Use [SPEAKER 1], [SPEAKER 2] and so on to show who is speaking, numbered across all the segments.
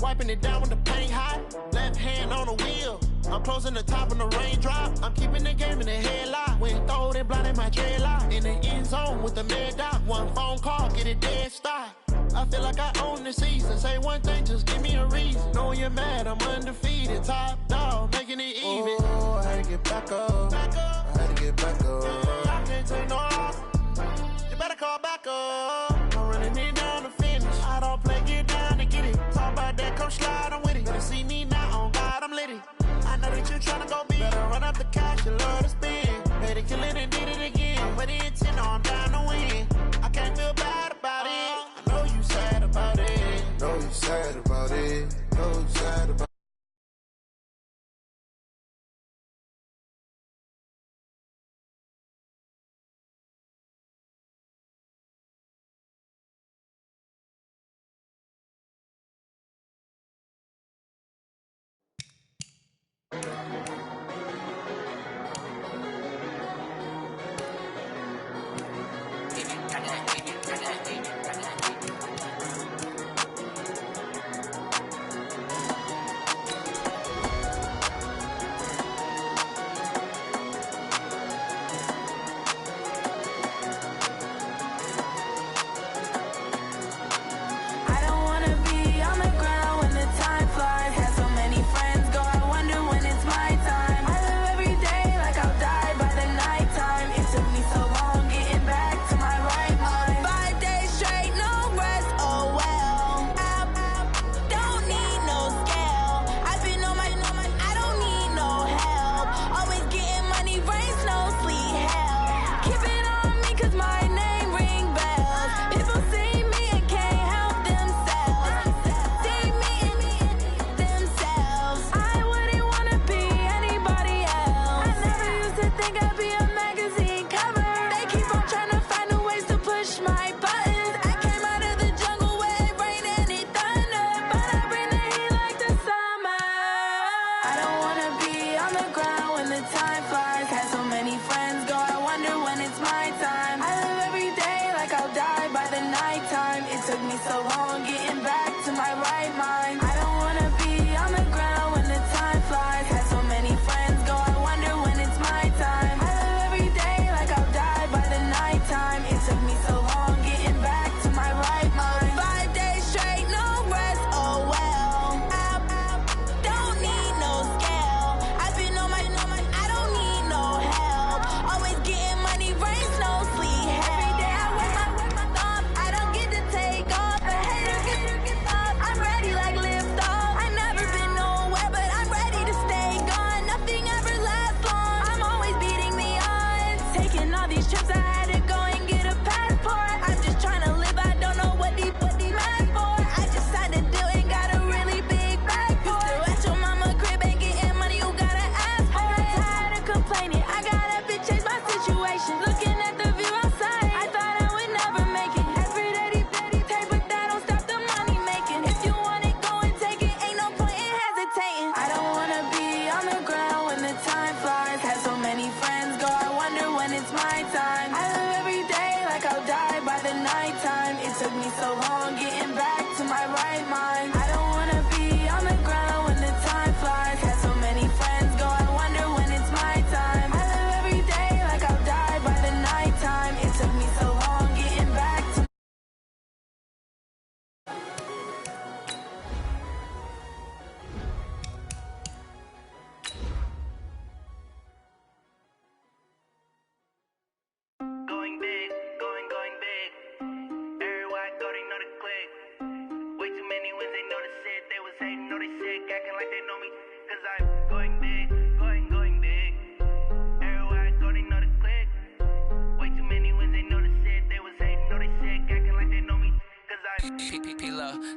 [SPEAKER 1] wiping it down with the paint hot. Left hand on the wheel. I'm closing the top on the raindrop. I'm keeping the game in the headlock. When throwed and blinded my dreadlock. In the end zone with the mad dot. One phone call, get it dead stop. I feel like I own the season. Say one thing, just give me a reason. Knowing you're mad, I'm undefeated. Top dog, making it even.
[SPEAKER 2] Oh, I had to get back up. I had to get back up.
[SPEAKER 1] I can't take no loss. You better call back up. I'm running it down to finish. I don't play, get down to get it. Talk about that, come slide, I'm with it. Better see me now, on God, I'm litty. I know that you tryna go big. Better run up the cash, you love to spend. Better kill it and did it again. Put it in 10, I'm down to win. I can't feel bad about it. I know you sad about it.
[SPEAKER 2] Know you sad about it. Know you sad about it.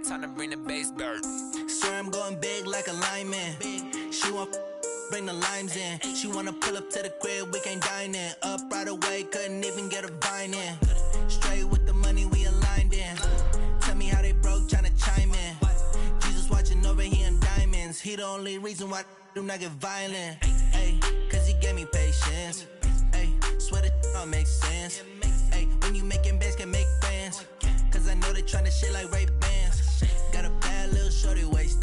[SPEAKER 3] Time to bring the bass bird.
[SPEAKER 4] Swear I'm going big like a lineman. She want bring the limes in. She wanna pull up to the crib, we can't dine in. Up right away, couldn't even get a vine in. Straight with the money, we aligned in. Tell me how they broke, tryna chime in. Jesus watching over here in diamonds. He the only reason why do not get violent. Ay, cause he gave me patience. Ay, swear that all makes sense. Ay, when you making bands, can make bands. Cause I know they tryna shit like Ray Bans. Got a bad little shorty waist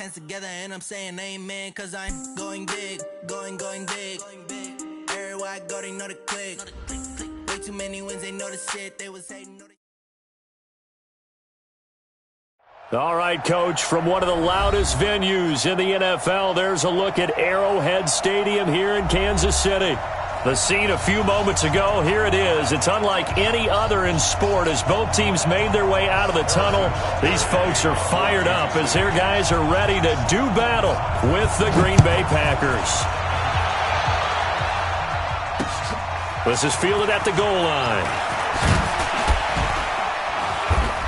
[SPEAKER 4] hands together and I'm saying amen, cause I'm going big, going big. Everywhere I go, they know the click. Way too many wins, they know the shit. They was hating.
[SPEAKER 5] All right, Coach, from one of the loudest venues in the NFL, there's a look at Arrowhead Stadium here in Kansas City. The scene a few moments ago, here it is. It's unlike any other in sport as both teams made their way out of the tunnel. These folks are fired up as their guys are ready to do battle with the Green Bay Packers. This is fielded at the goal line.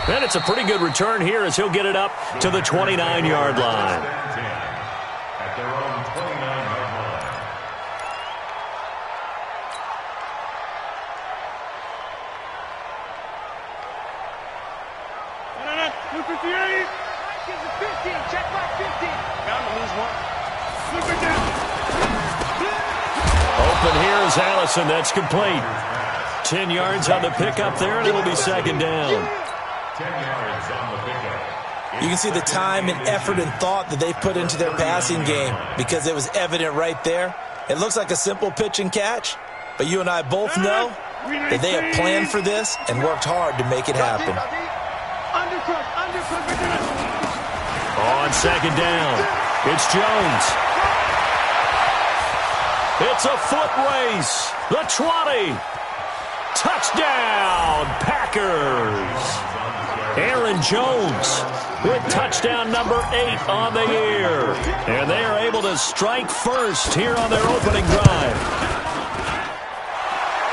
[SPEAKER 5] And it's a pretty good return here as he'll get it up to the 29-yard line.
[SPEAKER 6] At their own 29-yard line.
[SPEAKER 7] Blue 58. Gives it 15. Check back 15. Bound to lose one. Blue 15.
[SPEAKER 5] Open here is Allison. That's complete. 10 yards on the pickup there, and it'll be second down.
[SPEAKER 6] 10 yards on the pickup.
[SPEAKER 8] You can see the time and effort and thought that they put into their passing game because it was evident right there. It looks like a simple pitch and catch, but you and I both know that they have planned for this and worked hard to make it happen.
[SPEAKER 5] On second down, it's Jones. It's a foot race. The 20. Touchdown, Packers. Aaron Jones with touchdown number 8 on the year. And they are able to strike first here on their opening drive.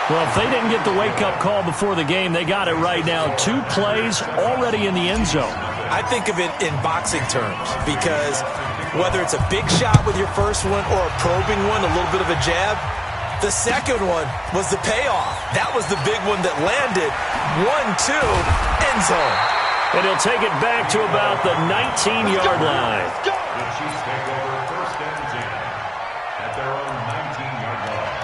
[SPEAKER 5] Well, if they didn't get the wake-up call before the game, they got it right now. 2 plays already in the end zone.
[SPEAKER 8] I think of it in boxing terms because whether it's a big shot with your first one or a probing one, a little bit of a jab, the second one was the payoff. That was the big one that landed. 1-2, end zone.
[SPEAKER 5] And he'll take it back to about the 19-yard line.
[SPEAKER 6] The Chiefs take over first and 10 at their own 19-yard line.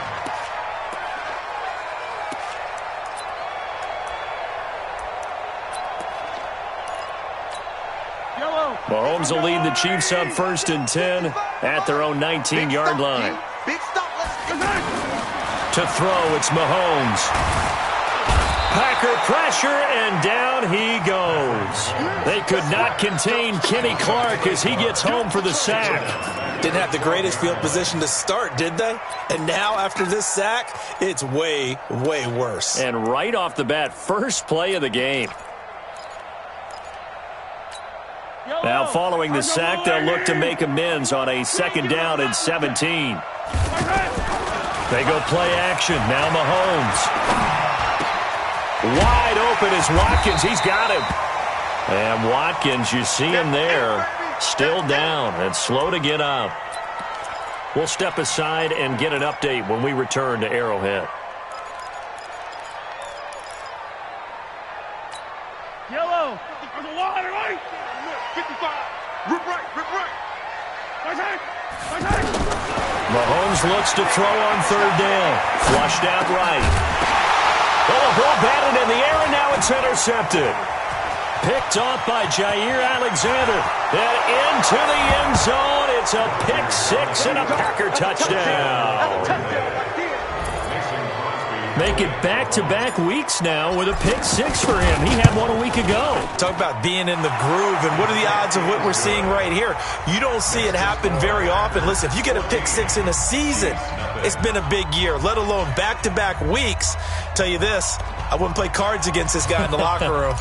[SPEAKER 5] Mahomes will lead the Chiefs up first and 10 at their own 19-yard line.
[SPEAKER 7] Big stop.
[SPEAKER 5] To throw, it's Mahomes. Packer pressure, and down he goes. They could not contain Kenny Clark as he gets home for the sack.
[SPEAKER 8] Didn't have the greatest field position to start, did they? And now, after this sack, it's way, way worse.
[SPEAKER 5] And right off the bat, first play of the game. Now, following the sack, they'll look to make amends on a second down and 17. They go play action. Now Mahomes. Wide open is Watkins. He's got him. And Watkins, you see him there, still down and slow to get up. We'll step aside and get an update when we return to Arrowhead.
[SPEAKER 7] Yellow. On the water, right? 55. Rip right. Right side.
[SPEAKER 5] Mahomes looks to throw on third down. Flushed out right. Oh, a ball batted in the air, and now it's intercepted. Picked off by Jair Alexander. And into the end zone. It's a pick six and a Packer touchdown. Make it back-to-back weeks now with a pick six for him. He had one a week ago.
[SPEAKER 8] Talk about being in the groove, and what are the odds of what we're seeing right here? You don't see it happen very often. Listen, if you get a pick six in a season, it's been a big year, let alone back-to-back weeks. Tell you this, I wouldn't play cards against this guy in the locker room.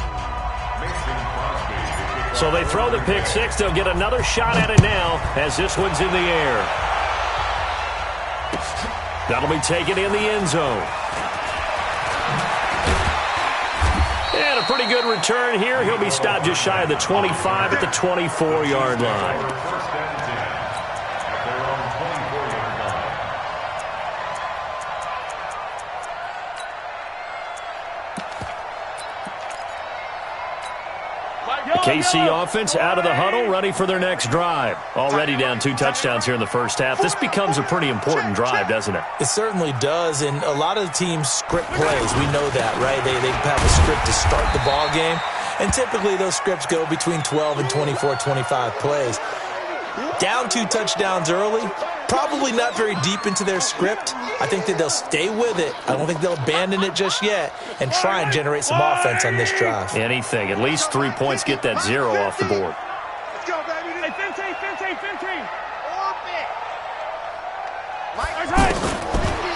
[SPEAKER 5] So they throw the pick six. They'll get another shot at it now as this one's in the air. That'll be taken in the end zone. And a pretty good return here. He'll be stopped just shy of the 25 at the 24-yard line. KC offense out of the huddle, ready for their next drive. Already down 2 touchdowns here in the first half. This becomes a pretty important drive, doesn't it?
[SPEAKER 8] It certainly does, and a lot of the teams script plays. We know that, right? They have a script to start the ball game, and typically those scripts go between 12 and 24, 25 plays. Down 2 touchdowns early. Probably not very deep into their script. I think that they'll stay with it. I don't think they'll abandon it just yet and try and generate some offense on this drive.
[SPEAKER 5] Anything. At least 3 points. Get that 0 off the board.
[SPEAKER 7] Let's go, baby. Hey, 15.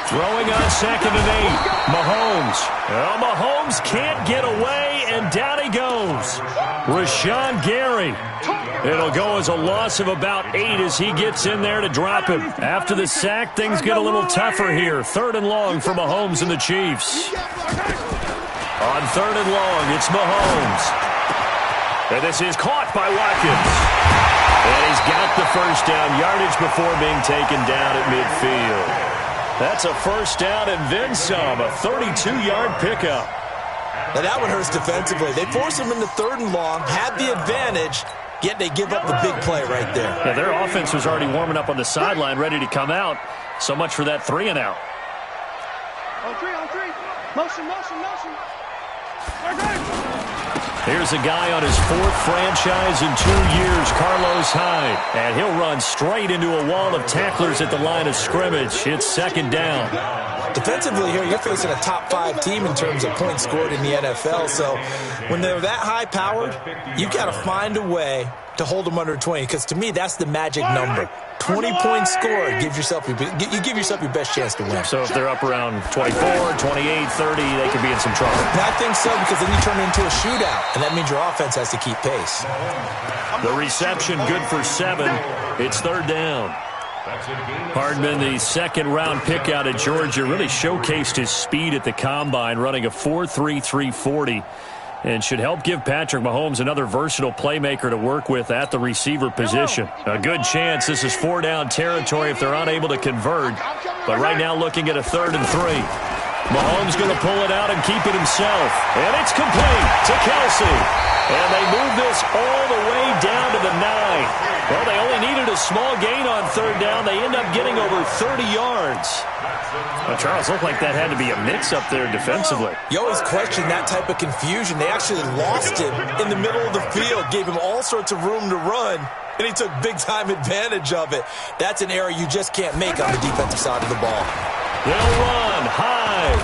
[SPEAKER 5] Throwing on 2nd and 8. Mahomes. Well, Mahomes can't get away, and down he goes. Rashawn Gary. It'll go as a loss of about 8 as he gets in there to drop him. After the sack, things get a little tougher here. 3rd and long for Mahomes and the Chiefs. On 3rd and long, it's Mahomes. And this is caught by Watkins. And he's got the first down yardage before being taken down at midfield. That's a first down and then some, a 32-yard pickup.
[SPEAKER 8] Now that one hurts defensively. They forced him into 3rd and long, had the advantage, yet they give up the big play right there.
[SPEAKER 5] Yeah, their offense was already warming up on the sideline, ready to come out. So much for that 3 and out.
[SPEAKER 7] On three. Motion.
[SPEAKER 5] Here's a guy on his 4th franchise in 2 years, Carlos Hyde. And he'll run straight into a wall of tacklers at the line of scrimmage. It's 2nd down.
[SPEAKER 8] Defensively here, you're facing a top 5 team in terms of points scored in the NFL. So when they're that high-powered, you've got to find a way to hold them under 20. Because to me, that's the magic number. 20 points scored, you give yourself your best chance to win.
[SPEAKER 5] So if they're up around 24, 28, 30, they could be in some trouble.
[SPEAKER 8] And I think so, because then you turn it into a shootout, and that means your offense has to keep pace.
[SPEAKER 5] The reception good for 7. It's 3rd down. Hardman, the 2nd-round pick out of Georgia, really showcased his speed at the combine, running a 4.3 340. And should help give Patrick Mahomes another versatile playmaker to work with at the receiver position. A good chance this is 4-down territory if they're unable to convert. But right now looking at a 3rd and 3. Mahomes going to pull it out and keep it himself. And it's complete to Kelsey. And they move this all the way down to the 9. Well, they only needed a small gain on 3rd down. They end up getting over 30 yards. Well, Charles, looked like that had to be a mix-up there defensively.
[SPEAKER 8] You always question that type of confusion. They actually lost him in the middle of the field, gave him all sorts of room to run, and he took big-time advantage of it. That's an error you just can't make on the defensive side of the ball.
[SPEAKER 5] They'll run high,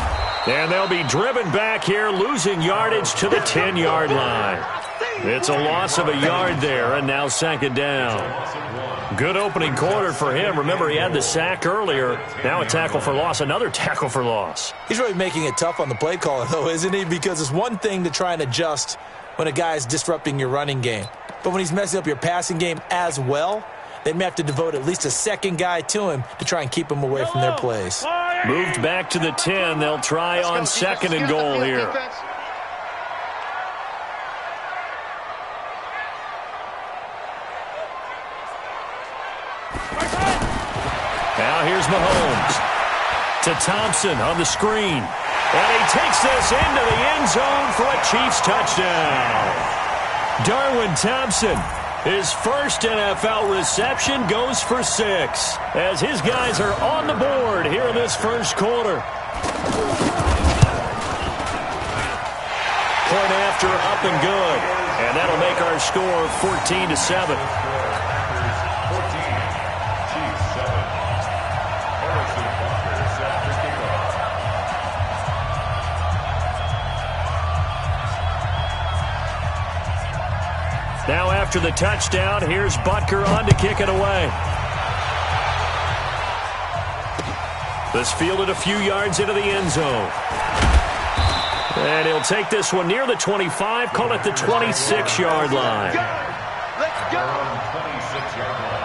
[SPEAKER 5] and they'll be driven back here, losing yardage to the 10-yard line. It's a loss of a yard there, and now 2nd down. Good opening quarter for him. Remember, he had the sack earlier. Now a tackle for loss, another tackle for loss.
[SPEAKER 8] He's really making it tough on the play caller, though, isn't he? Because it's one thing to try and adjust when a guy is disrupting your running game. But when he's messing up your passing game as well, they may have to devote at least a 2nd guy to him to try and keep him away from their plays.
[SPEAKER 5] Moved back to the 10. They'll try on 2nd and goal here. Now here's Mahomes to Thompson on the screen. And he takes this into the end zone for a Chiefs touchdown. Darwin Thompson, his first NFL reception, goes for 6 as his guys are on the board here in this first quarter. Point after, up and good. And that'll make our score 14-7. Now after the touchdown, here's Butker on to kick it away. This fielded a few yards into the end zone. And he'll take this one near the 25, call it the 26-yard line.
[SPEAKER 7] Let's go.
[SPEAKER 6] 26-yard line.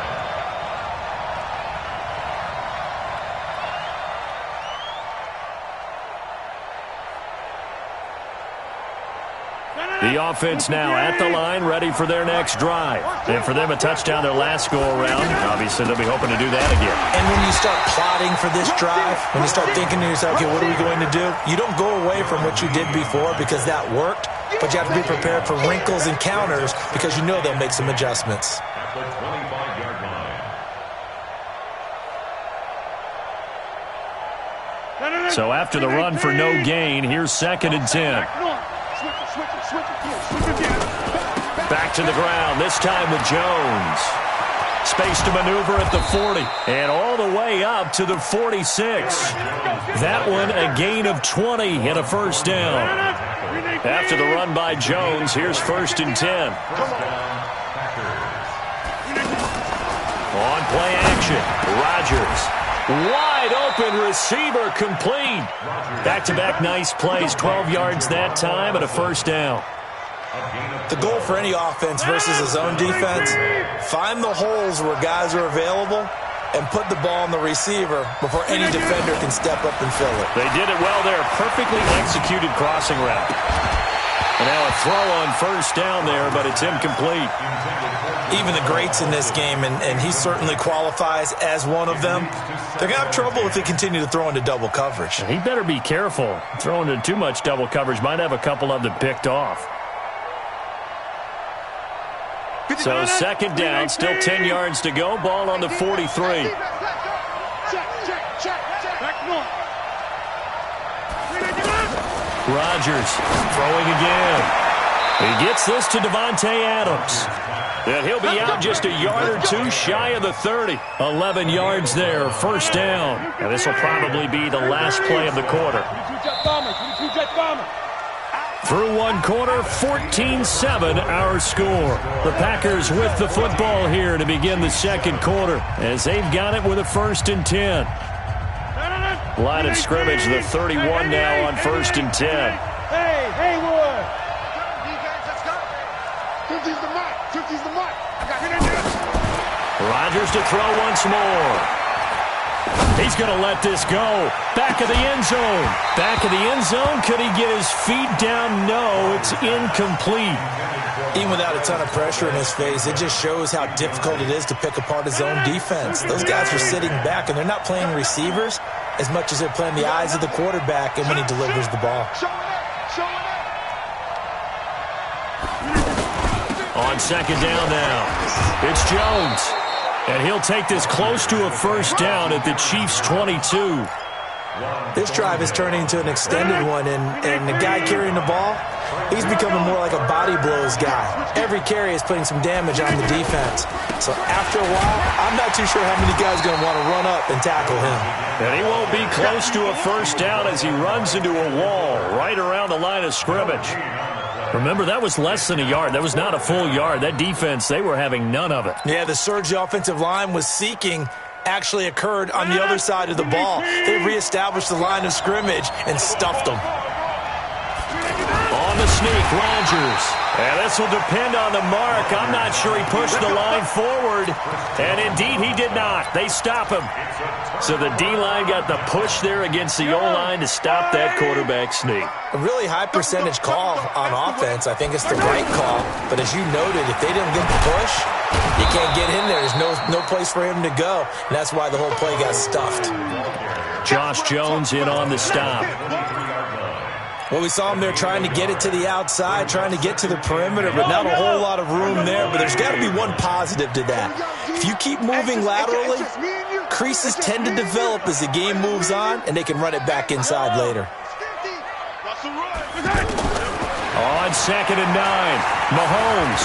[SPEAKER 5] The offense now at the line, ready for their next drive. And for them, a touchdown their last go-around. Obviously, they'll be hoping to do that again.
[SPEAKER 8] And when you start plotting for this drive, when you start thinking to yourself, okay, what are we going to do? You don't go away from what you did before because that worked, but you have to be prepared for wrinkles and counters because you know they'll make some adjustments.
[SPEAKER 6] At the 25-yard line.
[SPEAKER 5] So after the run for no gain, here's 2nd and 10. Back to the ground, this time with Jones. Space to maneuver at the 40. And all the way up to the 46. That one a gain of 20 and a first down. After the run by Jones, here's 1st and 10. On play action, Rodgers. Wide open receiver complete. Back-to-back nice plays, 12 yards that time and a first down.
[SPEAKER 8] The goal for any offense versus a zone defense, find the holes where guys are available and put the ball on the receiver before any defender can step up and fill it.
[SPEAKER 5] They did it well there. Perfectly executed crossing route. And now a throw on first down there, but it's incomplete.
[SPEAKER 8] Even the greats in this game, and he certainly qualifies as one of them, they're going to have trouble if they continue to throw into double coverage.
[SPEAKER 5] He better be careful. Throwing into too much double coverage might have a couple of them picked off. So 2nd down, still 10 yards to go. Ball on the 43. Rodgers throwing again. He gets this to Devontae Adams. And he'll be out just a yard or two shy of the 30. 11 yards there, first down. And this will probably be the last play of the quarter. Through one quarter, 14-7 our score. The Packers with the football here to begin the second quarter as they've got it with a 1st and 10. Line of scrimmage, the 31 now on 1st and 10.
[SPEAKER 7] Hey, Haywood! Fifty's the mark. 50's the mark.
[SPEAKER 5] Rodgers to throw once more. He's going to let this go. Back of the end zone. Back of the end zone. Could he get his feet down? No, it's incomplete.
[SPEAKER 8] Even without a ton of pressure in his face, it just shows how difficult it is to pick apart his own defense. Those guys are sitting back, and they're not playing receivers as much as they're playing the eyes of the quarterback and when he delivers the ball.
[SPEAKER 5] On 2nd down now, it's Jones. And he'll take this close to a first down at the Chiefs' 22.
[SPEAKER 8] This drive is turning into an extended one, and the guy carrying the ball, he's becoming more like a body blows guy. Every carry is putting some damage on the defense. So after a while, I'm not too sure how many guys are going to want to run up and tackle him.
[SPEAKER 5] And he won't be close to a first down as he runs into a wall right around the line of scrimmage. Remember, that was less than a yard. That was not a full yard. That defense, they were having none of it.
[SPEAKER 8] Yeah, the surge the offensive line was seeking actually occurred on the other side of the ball. They reestablished the line of scrimmage and stuffed them.
[SPEAKER 5] On the sneak, Rodgers. And this will depend on the mark. I'm not sure he pushed the line forward. And indeed, he did not. They stop him. So the D-line got the push there against the O-line to stop that quarterback sneak.
[SPEAKER 8] A really high percentage call on offense. I think it's the right call. But as you noted, if they didn't get the push, you can't get in there. There's no place for him to go. And that's why the whole play got stuffed.
[SPEAKER 5] Josh Jones in on the stop.
[SPEAKER 8] Well, we saw him there trying to get it to the outside, trying to get to the perimeter, but not a whole lot of room there. But there's got to be one positive to that. If you keep moving laterally, creases tend to develop as the game moves on, and they can run it back inside later.
[SPEAKER 5] On 2nd and 9, Mahomes.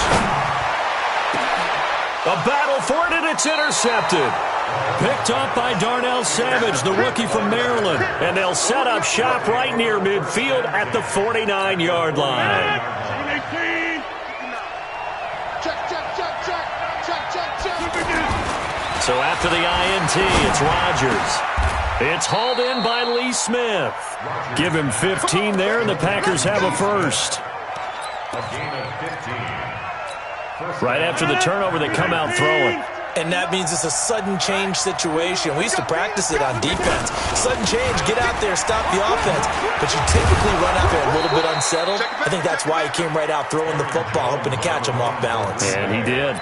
[SPEAKER 5] A battle for it, and it's intercepted. Picked up by Darnell Savage, the rookie from Maryland. And they'll set up shop right near midfield at the 49-yard line. So after the INT, it's Rodgers. It's hauled in by Lee Smith. Give him 15 there, and the Packers have a first. Right after the turnover, they come out throwing.
[SPEAKER 8] And that means it's a sudden change situation. We used to practice it on defense. Sudden change, get out there, stop the offense. But you typically run out there a little bit unsettled. I think that's why he came right out throwing the football, hoping to catch him off balance.
[SPEAKER 5] And he did.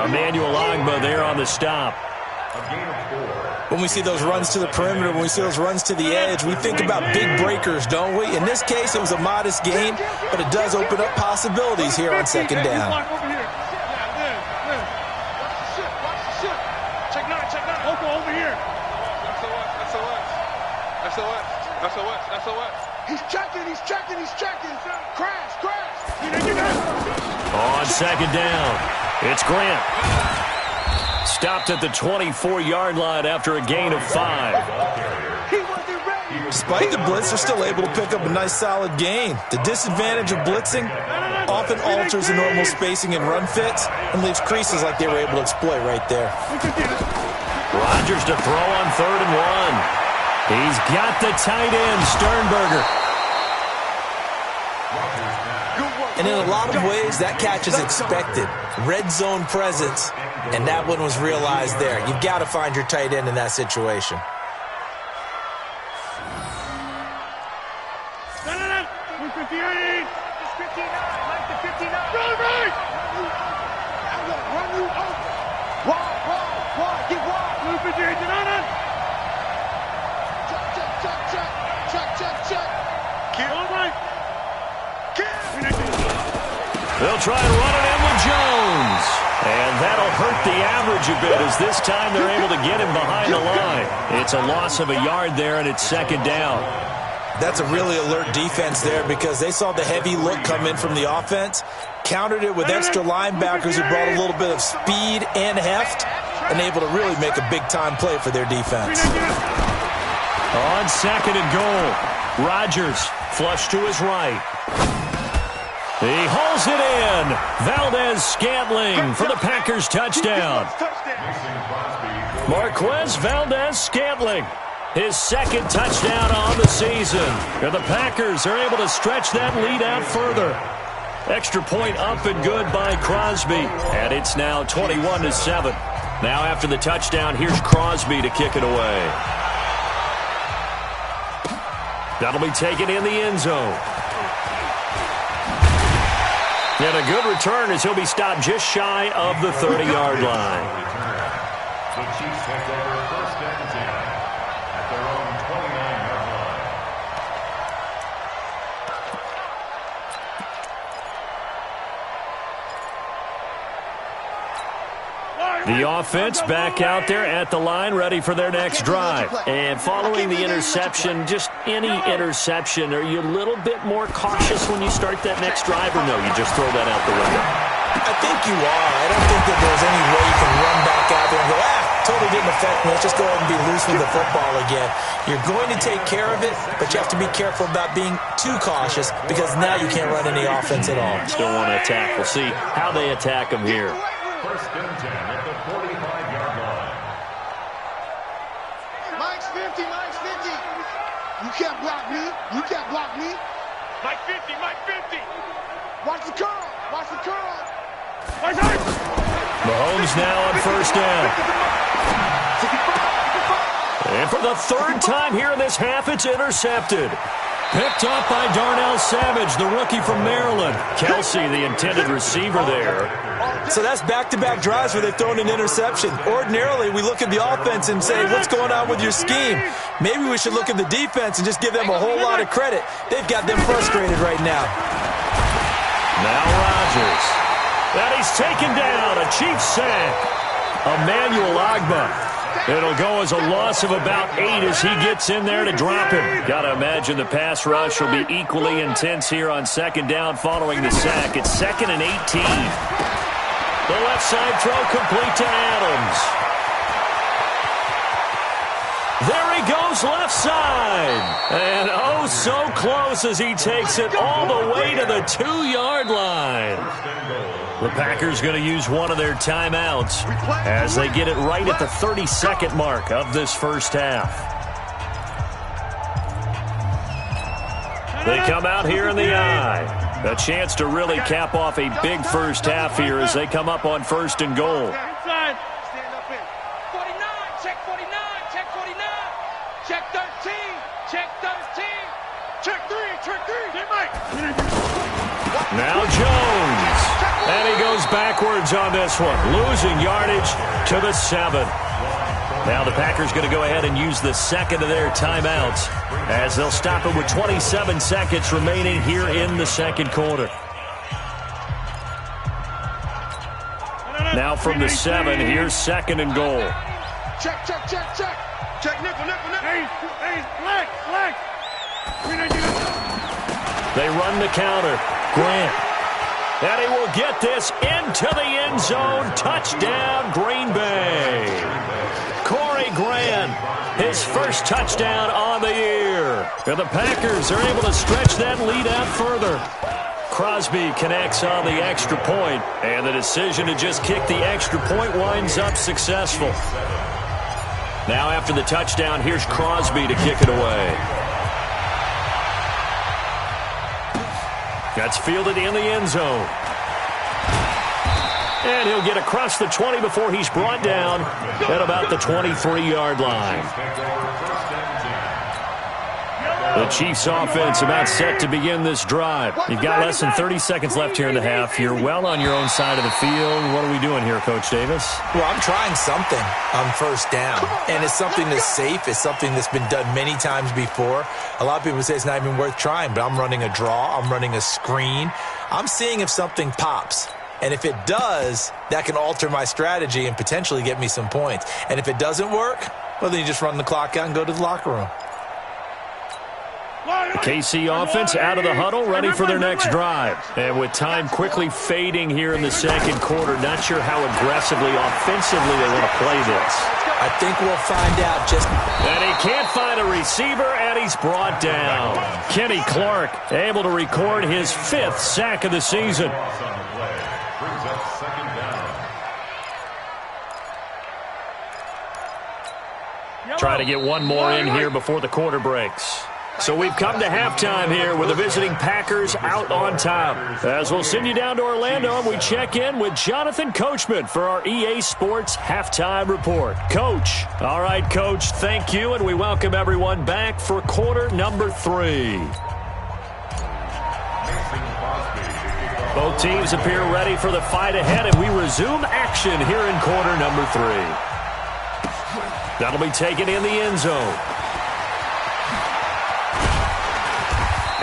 [SPEAKER 5] Emmanuel Ogbah there on the stop.
[SPEAKER 8] When we see those runs to the perimeter, when we see those runs to the edge, we think about big breakers, don't we? In this case, it was a modest gain, but it does open up possibilities here on 2nd down.
[SPEAKER 7] He's checking. Crash.
[SPEAKER 5] On 2nd down, it's Grant. Stopped at the 24-yard line after a gain of 5.
[SPEAKER 8] Despite the blitz, they're still able to pick up a nice solid gain. The disadvantage of blitzing often alters the normal spacing and run fits and leaves creases like they were able to exploit right there.
[SPEAKER 5] Rodgers to throw on 3rd and 1. He's got the tight end, Sternberger.
[SPEAKER 8] And in a lot of ways, that catch is expected. Red zone presence, and that one was realized there. You've got to find your tight end in that situation.
[SPEAKER 5] They'll try and run it in with Jones. And that'll hurt the average a bit as this time they're able to get him behind the line. It's a loss of a yard there, and it's 2nd down.
[SPEAKER 8] That's a really alert defense there because they saw the heavy look come in from the offense, countered it with extra linebackers who brought a little bit of speed and heft, and able to really make a big-time play for their defense.
[SPEAKER 5] On 2nd and goal, Rodgers flush to his right. He hauls it in. Valdez-Scantling for the Packers touchdown. Marquez Valdez-Scantling, his 2nd touchdown on the season. And the Packers are able to stretch that lead out further. Extra point up and good by Crosby. And it's now 21-7. Now after the touchdown, here's Crosby to kick it away. That'll be taken in the end zone. And a good return as he'll be stopped just shy of the 30-yard line.
[SPEAKER 6] The Chiefs take over 1st and 10 at their own 29-yard line.
[SPEAKER 5] The offense back out there at the line, ready for their next drive. And following the interception, just any interception, are you a little bit more cautious when you start that next drive, or no, you just throw that out the window?
[SPEAKER 8] I think you are. I don't think that there's any way you can run back out there and go, totally didn't affect me. Let's just go ahead and be loose with the football again. You're going to take care of it, but you have to be careful about being too cautious because now you can't run any offense at all.
[SPEAKER 5] Still want to attack. We'll see how they attack them here.
[SPEAKER 6] 1st and 10 at the 45-yard line.
[SPEAKER 1] Mike's 50, Mike's 50. You can't block me. You can't block me.
[SPEAKER 7] Mike 50, Mike 50.
[SPEAKER 1] Watch the curl. Watch the curl.
[SPEAKER 5] Mahomes now on 1st down. And for the 3rd time here in this half, it's intercepted. Picked up by Darnell Savage, the rookie from Maryland. Kelsey, the intended receiver there.
[SPEAKER 8] So that's back-to-back drives where they've thrown an interception. Ordinarily, we look at the offense and say, what's going on with your scheme? Maybe we should look at the defense and just give them a whole lot of credit. They've got them frustrated right now.
[SPEAKER 5] Now Rodgers. And he's taken down, a Chiefs sack. Emmanuel Ogbah. It'll go as a loss of about 8 as he gets in there to drop him. Got to imagine the pass rush will be equally intense here on 2nd down following the sack. It's 2nd and 18. The left side throw complete to Adams. There he goes left side. And oh, so close as he takes it all the way to the 2-yard line. The Packers going to use one of their timeouts as they get it right at the 32nd mark of this first half. They come out here in the eye. A chance to really cap off a big first half here as they come up on 1st and goal.
[SPEAKER 7] Stand up in. 49, check 49, check 49. Check 13, check 13. Check 3, check 3. Hey, Mike.
[SPEAKER 5] Now Jones. And he goes backwards on this one, losing yardage to the 7. Now the Packers going to go ahead and use the 2nd of their timeouts as they'll stop it with 27 seconds remaining here in the 2nd quarter. Now from the 7, here's 2nd and goal.
[SPEAKER 1] Check, check, check, check.
[SPEAKER 7] Check nickel, nickel, nickel. Hey, flag, flag.
[SPEAKER 5] They run the counter. Grant And he will get this into the end zone. Touchdown, Green Bay. Corey Grant, his first touchdown on the year. And the Packers are able to stretch that lead out further. Crosby connects on the extra point, and the decision to just kick the extra point winds up successful. Now after the touchdown, here's Crosby to kick it away. That's fielded in the end zone. And he'll get across the 20 before he's brought down at about the 23-yard line. The Chiefs offense about set to begin this drive. You've got less than 30 seconds left here in the half. You're well on your own side of the field. What are we doing here, Coach Davis?
[SPEAKER 8] Well, I'm trying something on first down, and it's something that's safe. It's something that's been done many times before. A lot of people say it's not even worth trying, but I'm running a draw. I'm running a screen. I'm seeing if something pops. And if it does, that can alter my strategy and potentially get me some points. And if it doesn't work, well, then you just run the clock out and go to the locker room.
[SPEAKER 5] The KC offense out of the huddle, ready for their next drive. And with time quickly fading here in the second quarter, not sure how aggressively, offensively they want to play this.
[SPEAKER 8] I think we'll find out just...
[SPEAKER 5] And he can't find a receiver, and he's brought down. Kenny Clark able to record his 5th sack of the season. Try to get one more in here before the quarter breaks. So we've come to halftime here with the visiting Packers out on top. As we'll send you down to Orlando, and we check in with Jonathan Coachman for our EA Sports Halftime Report. Coach. All right, Coach, thank you, and we welcome everyone back for quarter number 3. Both teams appear ready for the fight ahead, and we resume action here in quarter number 3. That'll be taken in the end zone.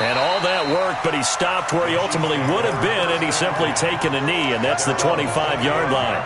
[SPEAKER 5] And all that worked, but he stopped where he ultimately would have been, and he's simply taken a knee, and that's the 25-yard line.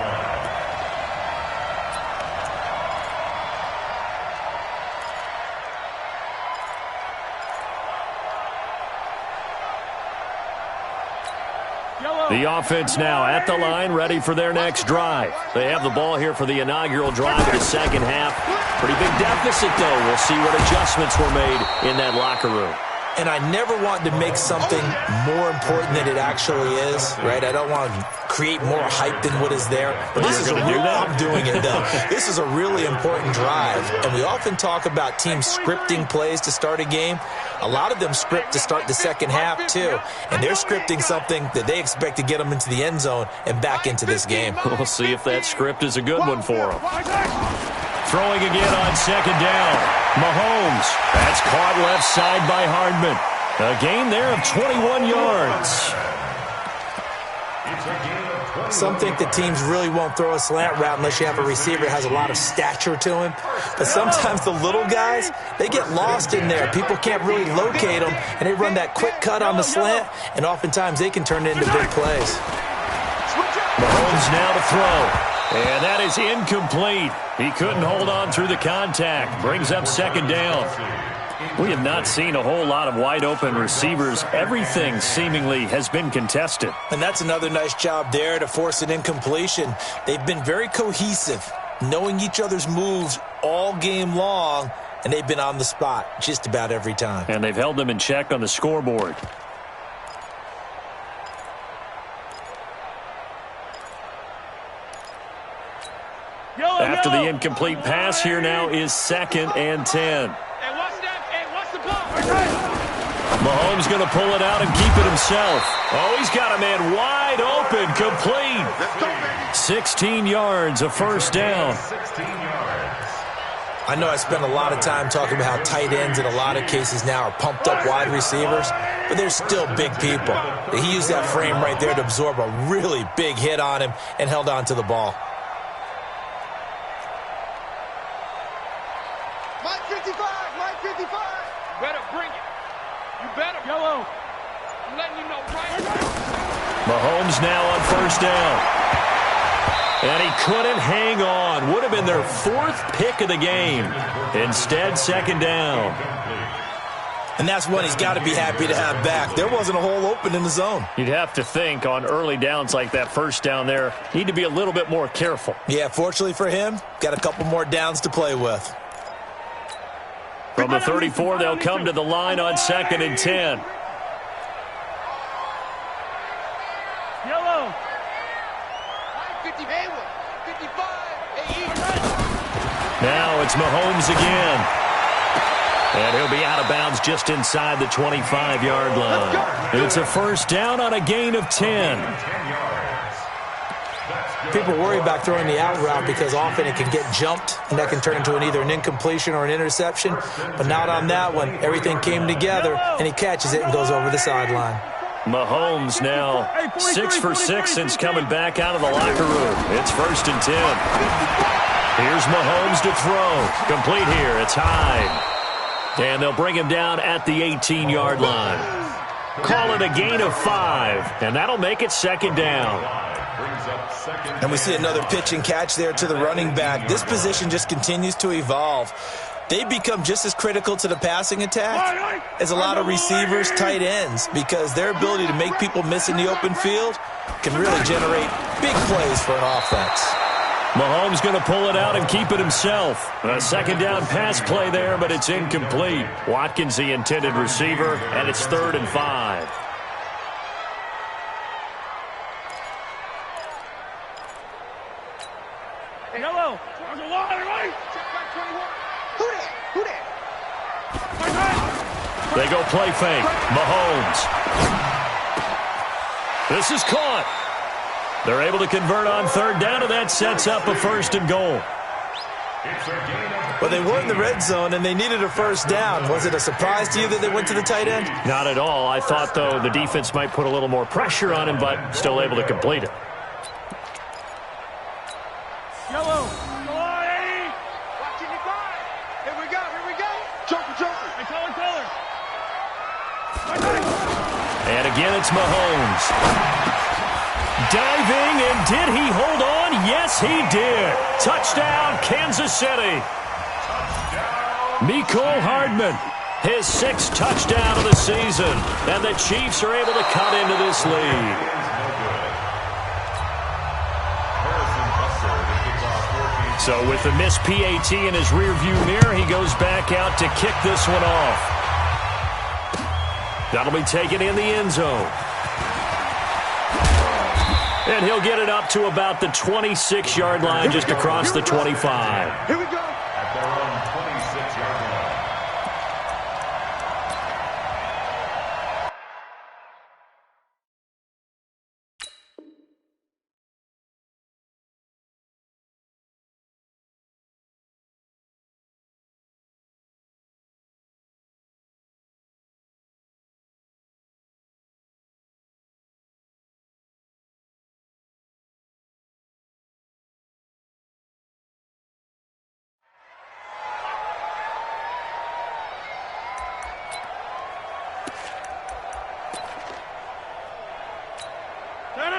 [SPEAKER 5] The offense now at the line, ready for their next drive. They have the ball here for the inaugural drive of the second half. Pretty big deficit, though. We'll see what adjustments were made in that locker room.
[SPEAKER 8] And I never want to make something more important than it actually is, right? I don't want to create more hype than what is there. But this is I'm doing it, though. This is a really important drive. And we often talk about teams scripting plays to start a game. A lot of them script to start the second half, too. And they're scripting something that they expect to get them into the end zone and back into this game.
[SPEAKER 5] We'll see if that script is a good one for them. Throwing again on second down. Mahomes. That's caught left side by Hardman. A gain there of 21 yards.
[SPEAKER 8] Some think that teams really won't throw a slant route unless you have a receiver that has a lot of stature to him. But sometimes the little guys, they get lost in there. People can't really locate them, and they run that quick cut on the slant, and oftentimes they can turn it into big plays.
[SPEAKER 5] Mahomes now to throw. And that is incomplete. He couldn't hold on through the contact. Brings up second down. We have not seen a whole lot of wide-open receivers. Everything seemingly has been contested.
[SPEAKER 8] And that's another nice job there to force an incompletion. They've been very cohesive, knowing each other's moves all game long, and they've been on the spot just about every time.
[SPEAKER 5] And they've held them in check on the scoreboard. After the incomplete pass, here now is 2nd and 10. Mahomes going to pull it out and keep it himself. Oh, he's got a man wide open, complete. 16 yards, a first down.
[SPEAKER 8] I know I spent a lot of time talking about how tight ends in a lot of cases now are pumped up wide receivers, but they're still big people. He used that frame right there to absorb a really big hit on him and held on to the ball.
[SPEAKER 7] Mike 55, Mike 55. Better bring it. You better. Yellow. I'm letting you know right now.
[SPEAKER 5] Mahomes now on first down. And he couldn't hang on. Would have been their 4th pick of the game. Instead, second down.
[SPEAKER 8] And that's one he's got to be happy to have back. There wasn't a hole open in the zone.
[SPEAKER 5] You'd have to think on early downs like that first down there, need to be a little bit more careful.
[SPEAKER 8] Yeah, fortunately for him, got a couple more downs to play with.
[SPEAKER 5] From the 34, they'll come to the line on 2nd and 10.
[SPEAKER 7] Yellow.
[SPEAKER 9] 50 Haywood. 55.
[SPEAKER 5] Now it's Mahomes again. And he'll be out of bounds just inside the 25-yard line. It's a first down on a gain of 10.
[SPEAKER 8] People worry about throwing the out route because often it can get jumped, and that can turn into either an incompletion or an interception. But not on that one. Everything came together, and he catches it and goes over the sideline.
[SPEAKER 5] Mahomes now 6 for 6 since coming back out of the locker room. It's 1st and 10. Here's Mahomes to throw. Complete here. It's Hyde. And they'll bring him down at the 18-yard line. Call it a gain of 5, and that'll make it 2nd down.
[SPEAKER 8] And we see another pitch and catch there to the running back. This position just continues to evolve. They become just as critical to the passing attack as a lot of receivers, tight ends, because their ability to make people miss in the open field can really generate big plays for an offense.
[SPEAKER 5] Mahomes going to pull it out and keep it himself. A 2nd down pass play there, but it's incomplete. Watkins the intended receiver, and it's 3rd and 5.
[SPEAKER 7] Yellow. There's a wide right. Check back 21. Who that?
[SPEAKER 5] They go play fake. Mahomes. This is caught. They're able to convert on 3rd down, and that sets up a 1st and goal.
[SPEAKER 8] Well, they were in the red zone, and they needed a 1st down. Was it a surprise to you that they went to the tight end?
[SPEAKER 5] Not at all. I thought, though, the defense might put a little more pressure on him, but still able to complete it.
[SPEAKER 7] Yellow. Watching you guys. Here we go. Joker. Hey, Teller.
[SPEAKER 5] And again, it's Mahomes. Diving, and did he hold on? Yes, he did. Touchdown, Kansas City. Mecole Hardman, his 6th touchdown of the season. And the Chiefs are able to cut into this lead. So with the missed PAT in his rearview mirror, he goes back out to kick this one off. That'll be taken in the end zone. And he'll get it up to about the 26-yard line, just across the 25.
[SPEAKER 7] Here we go.
[SPEAKER 6] At their own 26-yard line.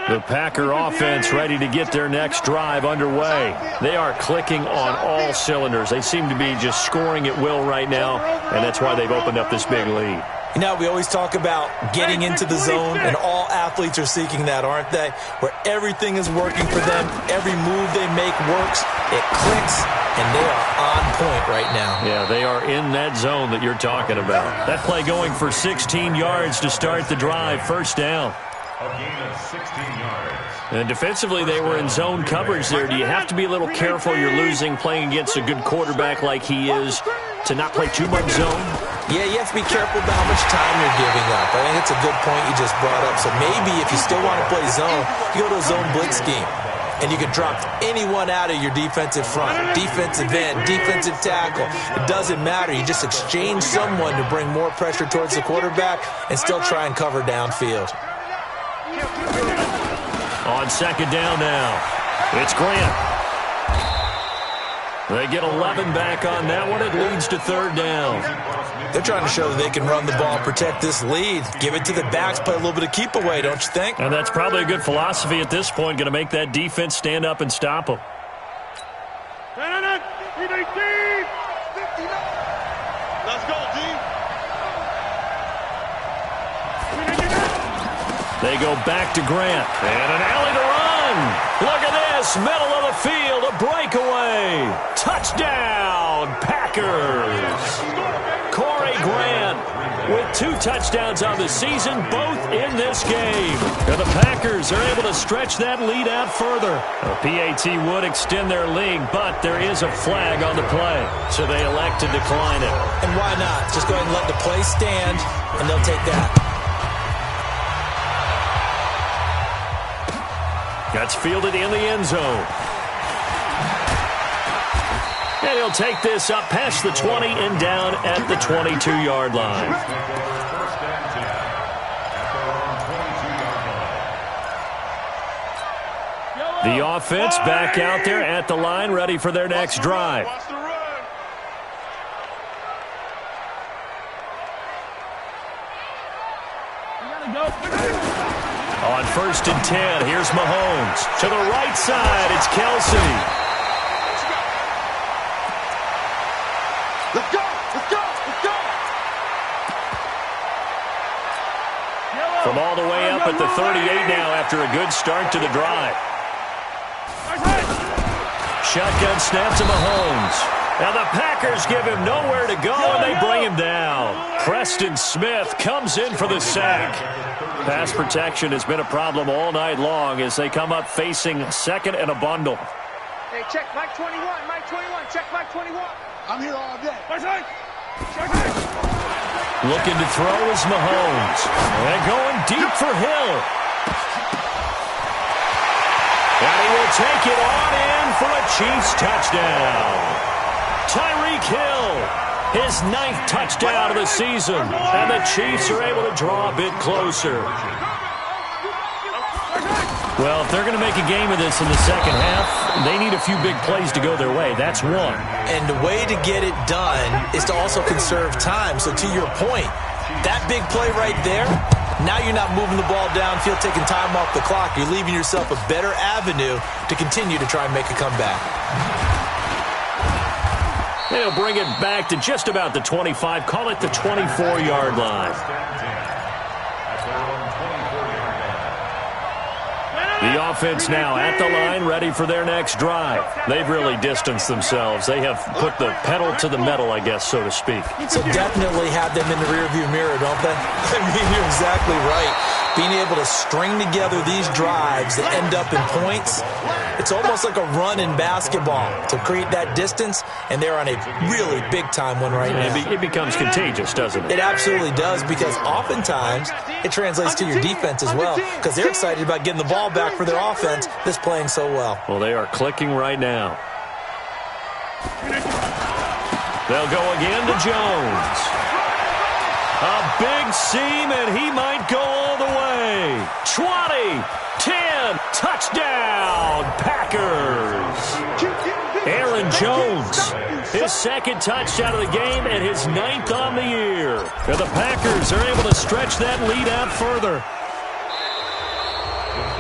[SPEAKER 5] The Packer offense ready to get their next drive underway. They are clicking on all cylinders. They seem to be just scoring at will right now, and that's why they've opened up this big lead.
[SPEAKER 8] You know, we always talk about getting into the zone, and all athletes are seeking that, aren't they? Where everything is working for them, every move they make works, it clicks, and they are on point right now.
[SPEAKER 5] Yeah, they are in that zone that you're talking about. That play going for 16 yards to start the drive, 1st down.
[SPEAKER 6] A gain of 16 yards.
[SPEAKER 5] And defensively, they were in zone coverage there. Do you have to be a little careful? You're losing playing against a good quarterback like he is to not play too much zone?
[SPEAKER 8] Yeah, you have to be careful about how much time you're giving up. I think it's a good point you just brought up. So maybe if you still want to play zone, you go to a zone blitz scheme. And you can drop anyone out of your defensive front, defensive end, defensive tackle. It doesn't matter. You just exchange someone to bring more pressure towards the quarterback and still try and cover downfield.
[SPEAKER 5] On 2nd down now, it's Grant. They get 11 back on that one. It leads to 3rd down.
[SPEAKER 8] They're trying to show that they can run the ball, protect this lead, give it to the backs, play a little bit of keep away, don't you think?
[SPEAKER 5] And that's probably a good philosophy at this point, going to make that defense stand up and stop them.
[SPEAKER 7] Let's go, D.
[SPEAKER 5] They go back to Grant. And an alley to run. Look at this. Middle of the field. A breakaway. Touchdown, Packers. Corey Grant with 2 touchdowns on the season, both in this game. And the Packers are able to stretch that lead out further. A PAT would extend their lead, but there is a flag on the play, so they elect to decline it.
[SPEAKER 8] And why not? Just go ahead and let the play stand, and they'll take that.
[SPEAKER 5] That's fielded in the end zone. And he'll take this up past the 20 and down at the 22-yard line. The offense back out there at the line, ready for their next drive. On 1st and 10, here's Mahomes. To the right side, it's Kelsey.
[SPEAKER 9] Let's go! Let's go! Let's go!
[SPEAKER 5] From all the way up at the 38 now after a good start to the drive. Shotgun snap to Mahomes. Now the Packers give him nowhere to go, and they bring him down. Preston Smith comes in for the sack. Pass protection has been a problem all night long as they come up facing second and a bundle.
[SPEAKER 7] Hey, check Mike 21. Mike 21. Check Mike 21.
[SPEAKER 9] I'm here all day.
[SPEAKER 5] Looking to throw is Mahomes. And going deep for Hill. And he will take it on in for a Chiefs touchdown. Tyreek Hill, his 9th touchdown of the season. And the Chiefs are able to draw a bit closer. Well, if they're going to make a game of this in the second half, they need a few big plays to go their way. That's one.
[SPEAKER 8] And the way to get it done is to also conserve time. So to your point, that big play right there, now you're not moving the ball downfield, taking time off the clock. You're leaving yourself a better avenue to continue to try and make a comeback.
[SPEAKER 5] They'll bring it back to just about the 25. Call it the 24-yard line. The offense now at the line, ready for their next drive. They've really distanced themselves. They have put the pedal to the metal, I guess, so to speak.
[SPEAKER 8] So definitely have them in the rearview mirror, don't they? I mean, you're exactly right. Being able to string together these drives that end up in points, it's almost like a run in basketball to create that distance, and they're on a really big-time one right now.
[SPEAKER 5] It becomes contagious, doesn't it?
[SPEAKER 8] It absolutely does, because oftentimes it translates to your defense as well, because they're excited about getting the ball back for their offense that's playing so well.
[SPEAKER 5] Well, they are clicking right now. They'll go again to Jones. A big seam, and he might go all the way. 20, 10, touchdown, Packers. Aaron Jones, his 2nd touchdown of the game and his 9th on the year. And the Packers are able to stretch that lead out further.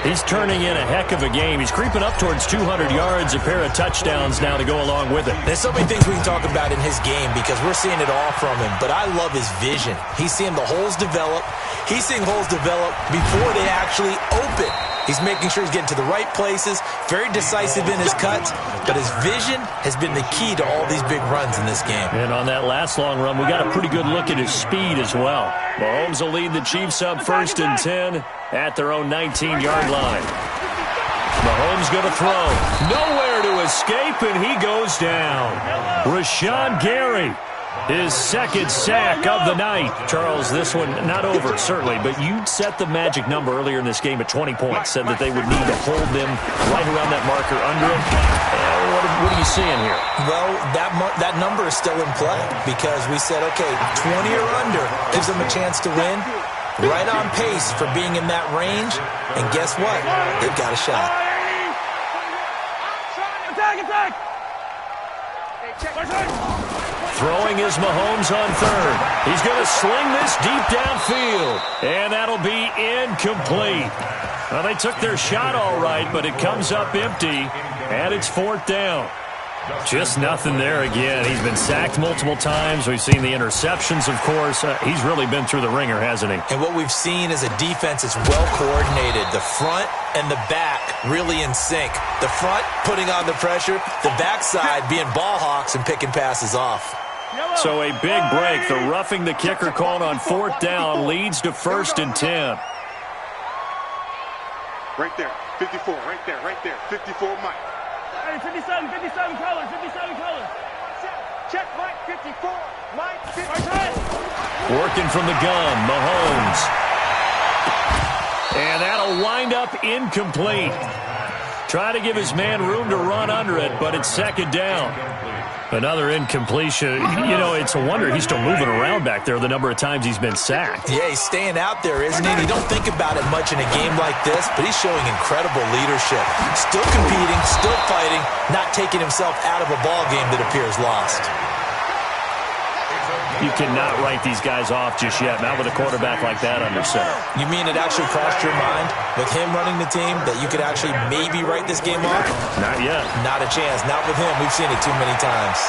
[SPEAKER 5] He's turning in a heck of a game. He's creeping up towards 200 yards, a pair of touchdowns now to go along with it.
[SPEAKER 8] There's so many things we can talk about in his game because we're seeing it all from him. But I love his vision. He's seeing the holes develop. He's seeing holes develop before they actually open. He's making sure he's getting to the right places, very decisive in his cuts, but his vision has been the key to all these big runs in this game.
[SPEAKER 5] And on that last long run, we got a pretty good look at his speed as well. Mahomes will lead the Chiefs up 1st and 10 at their own 19-yard line. Mahomes going to throw. Nowhere to escape, and he goes down. Rashawn Gary, his 2nd sack of the night. Charles, this one not over, certainly, but you set the magic number earlier in this game at 20 points, said that they would need to hold them right around that marker under it. What are you seeing here?
[SPEAKER 8] Well, that number is still in play because we said, okay, 20 or under gives them a chance to win. Right on pace for being in that range, and guess what? They've got a shot.
[SPEAKER 7] Attack!
[SPEAKER 5] Throwing is Mahomes on 3rd. He's going to sling this deep downfield, and that'll be incomplete. Well, they took their shot all right, but it comes up empty, and it's 4th down. Just nothing there again. He's been sacked multiple times. We've seen the interceptions, of course. He's really been through the ringer, hasn't he?
[SPEAKER 8] And what we've seen is a defense that's well coordinated. The front and the back really in sync. The front putting on the pressure, the backside being ball hawks and picking passes off.
[SPEAKER 5] So a big break. The roughing the kicker called on 4th down leads to 1st and 10.
[SPEAKER 9] Right there, 54, right there, 54, Mike.
[SPEAKER 7] Hey, 57 colors, 57 colors. Check Mike, 54, Mike, 54.
[SPEAKER 5] Working from the gun, Mahomes. And that'll wind up incomplete. Try to give his man room to run under it, but it's 2nd down. Another incompletion. You know, it's a wonder he's still moving around back there the number of times he's been sacked.
[SPEAKER 8] Yeah, he's staying out there, isn't he? You don't think about it much in a game like this, but he's showing incredible leadership. Still competing, still fighting, not taking himself out of a ball game that appears lost.
[SPEAKER 5] You cannot write these guys off just yet, not with a quarterback like that under center.
[SPEAKER 8] You mean it actually crossed your mind with him running the team that you could actually maybe write this game off?
[SPEAKER 5] Not yet.
[SPEAKER 8] Not a chance. Not with him. We've seen it too many times.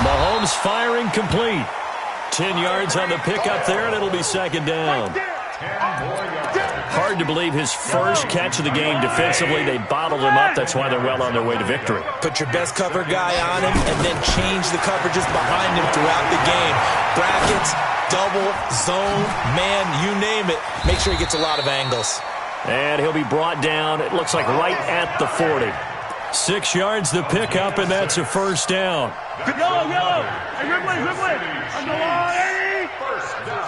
[SPEAKER 5] Mahomes firing complete. 10 yards on the pickup there, and it'll be 2nd down. Hard to believe his first catch of the game defensively. They bottled him up. That's why they're well on their way to victory.
[SPEAKER 8] Put your best cover guy on him and then change the coverages behind him throughout the game. Brackets, double, zone, man, you name it. Make sure he gets a lot of angles.
[SPEAKER 5] And he'll be brought down, it looks like right at the 40. 6 yards the pickup, and that's a 1st down.
[SPEAKER 7] Yellow. Hey, Ripley. On the line.
[SPEAKER 6] First down.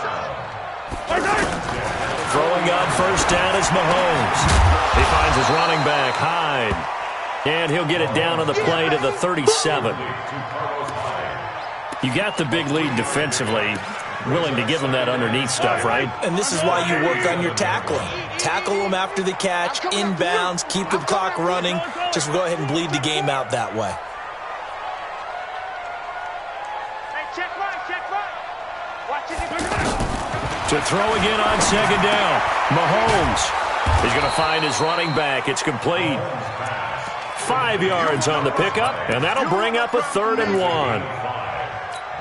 [SPEAKER 5] Throwing on 1st down is Mahomes. He finds his running back, Hyde. And he'll get it down on the play to the 37. You got the big lead defensively. Willing to give him that underneath stuff, right?
[SPEAKER 8] And this is why you work on your tackling. Tackle him after the catch, inbounds, keep the clock running. Just go ahead and bleed the game out that way.
[SPEAKER 7] Hey, check right. Watch it.
[SPEAKER 5] To throw again on 2nd down. Mahomes. He's going to find his running back. It's complete. 5 yards on the pickup, and that'll bring up a 3rd and 1.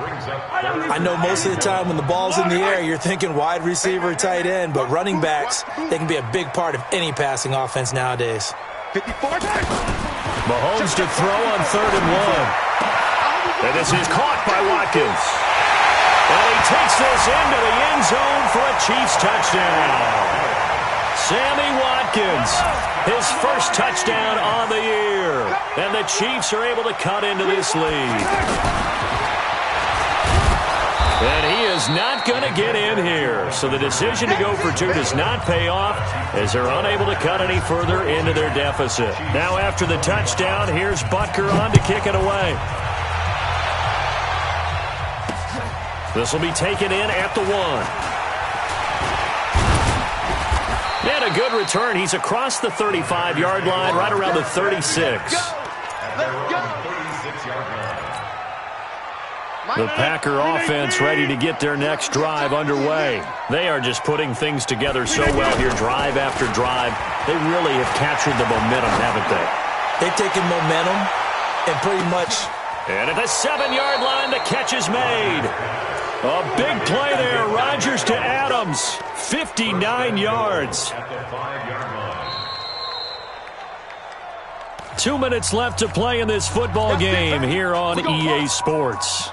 [SPEAKER 8] I know most of the time when the ball's in the air, you're thinking wide receiver, tight end, but running backs, they can be a big part of any passing offense nowadays.
[SPEAKER 9] 54.
[SPEAKER 5] Mahomes to throw on 3rd and 1. And this is caught by Watkins. And he takes this into the end zone for a Chiefs touchdown. Sammy Watkins, his first touchdown on the year. And the Chiefs are able to cut into this lead. And he is not going to get in here. So the decision to go for 2 does not pay off as they're unable to cut any further into their deficit. Now after the touchdown, here's Butker on to kick it away. This will be taken in at the 1. And a good return. He's across the 35-yard line, right around the 36. The Packer offense ready to get their next drive underway. They are just putting things together so well here, drive after drive. They really have captured the momentum, haven't they?
[SPEAKER 8] They've taken momentum and pretty much...
[SPEAKER 5] And at the 7-yard line, the catch is made. A big play there. Rodgers to Adams. 59 yards. 2 minutes left to play in this football game here on EA Sports.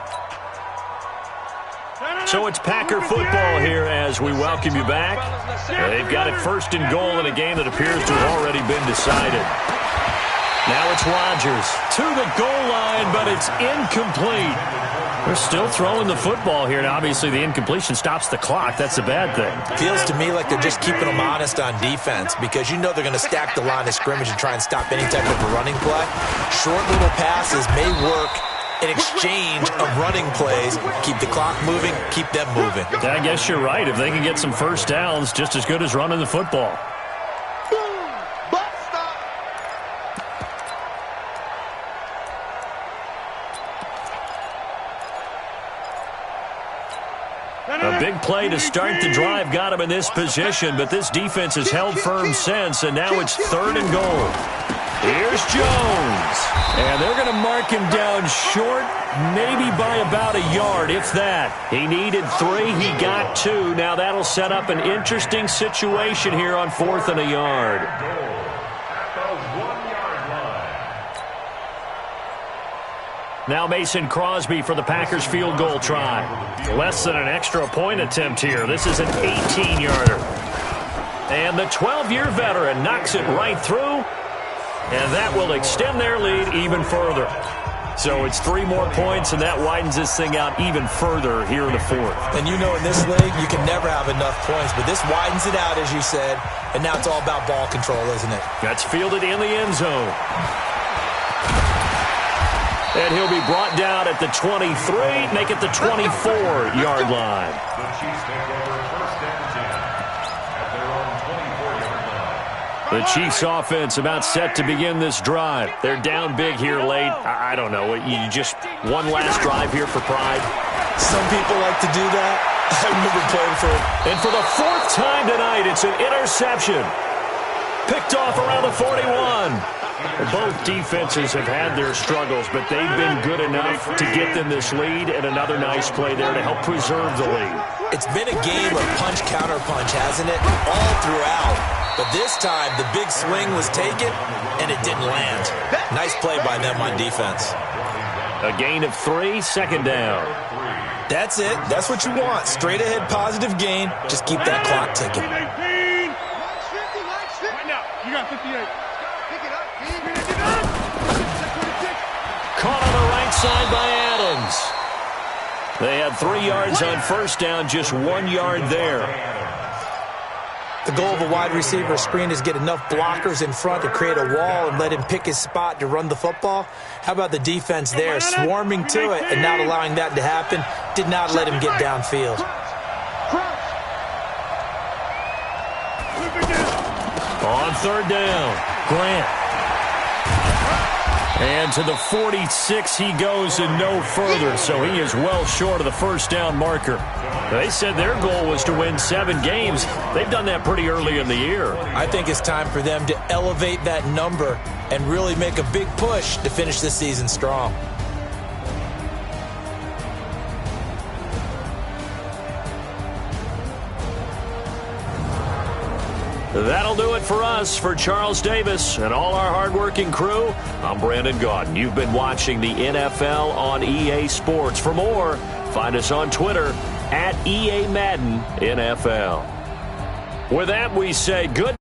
[SPEAKER 5] So it's Packer football here as we welcome you back. They've got it 1st and goal in a game that appears to have already been decided. Now it's Rodgers to the goal line, but it's incomplete. They're still throwing the football here. Now, obviously, the incompletion stops the clock. That's a bad thing.
[SPEAKER 8] Feels to me like they're just keeping them honest on defense because you know they're going to stack the line of scrimmage and try and stop any type of a running play. Short little passes may work in exchange of running plays. Keep the clock moving, keep them moving.
[SPEAKER 5] I guess you're right. If they can get some first downs, just as good as running the football. A big play to start the drive got him in this position, but this defense has held firm since, and now it's 3rd and goal. Here's Jones. And they're going to mark him down short, maybe by about a yard, if that. He needed 3. He got 2. Now that'll set up an interesting situation here on 4th and a yard. Now Mason Crosby for the Packers field goal try. Less than an extra point attempt here. This is an 18-yarder. And the 12-year veteran knocks it right through. And that will extend their lead even further. So it's 3 more points, and that widens this thing out even further here in the 4th.
[SPEAKER 8] And you know in this league, you can never have enough points, but this widens it out, as you said, and now it's all about ball control, isn't it?
[SPEAKER 5] That's fielded in the end zone. And he'll be brought down at the 23, make it the 24-yard line.
[SPEAKER 6] The Chiefs take over first and 10 at their own 24-yard line.
[SPEAKER 5] The Chiefs offense about set to begin this drive. They're down big here late. I don't know. You just one last drive here for pride.
[SPEAKER 8] Some people like to do that. I remember playing for it.
[SPEAKER 5] And for the 4th time tonight, it's an interception. Picked off around the 41. Both defenses have had their struggles, but they've been good enough to get them this lead, and another nice play there to help preserve the lead.
[SPEAKER 8] It's been a game of punch-counter-punch, hasn't it? All throughout. But this time, the big swing was taken, and it didn't land. Nice play by them on defense.
[SPEAKER 5] A gain of 3, 2nd down.
[SPEAKER 8] That's it. That's what you want. Straight ahead positive gain. Just keep that clock ticking.
[SPEAKER 7] Right now, you got 58.
[SPEAKER 5] Caught on the right side by Adams. They had 3 yards on first down, just 1 yard there.
[SPEAKER 8] The goal of a wide receiver screen is get enough blockers in front to create a wall and let him pick his spot to run the football. How about the defense there, swarming to it and not allowing that to happen? Did not let him get downfield.
[SPEAKER 5] On 3rd down, Grant. And to the 46 he goes and no further, so he is well short of the first down marker. They said their goal was to win 7 games. They've done that pretty early in the year.
[SPEAKER 8] I think it's time for them to elevate that number and really make a big push to finish the season strong.
[SPEAKER 5] That'll do it for us. For Charles Davis and all our hardworking crew, I'm Brandon Gaudin. You've been watching the NFL on EA Sports. For more, find us on Twitter @EA Madden NFL. With that, we say good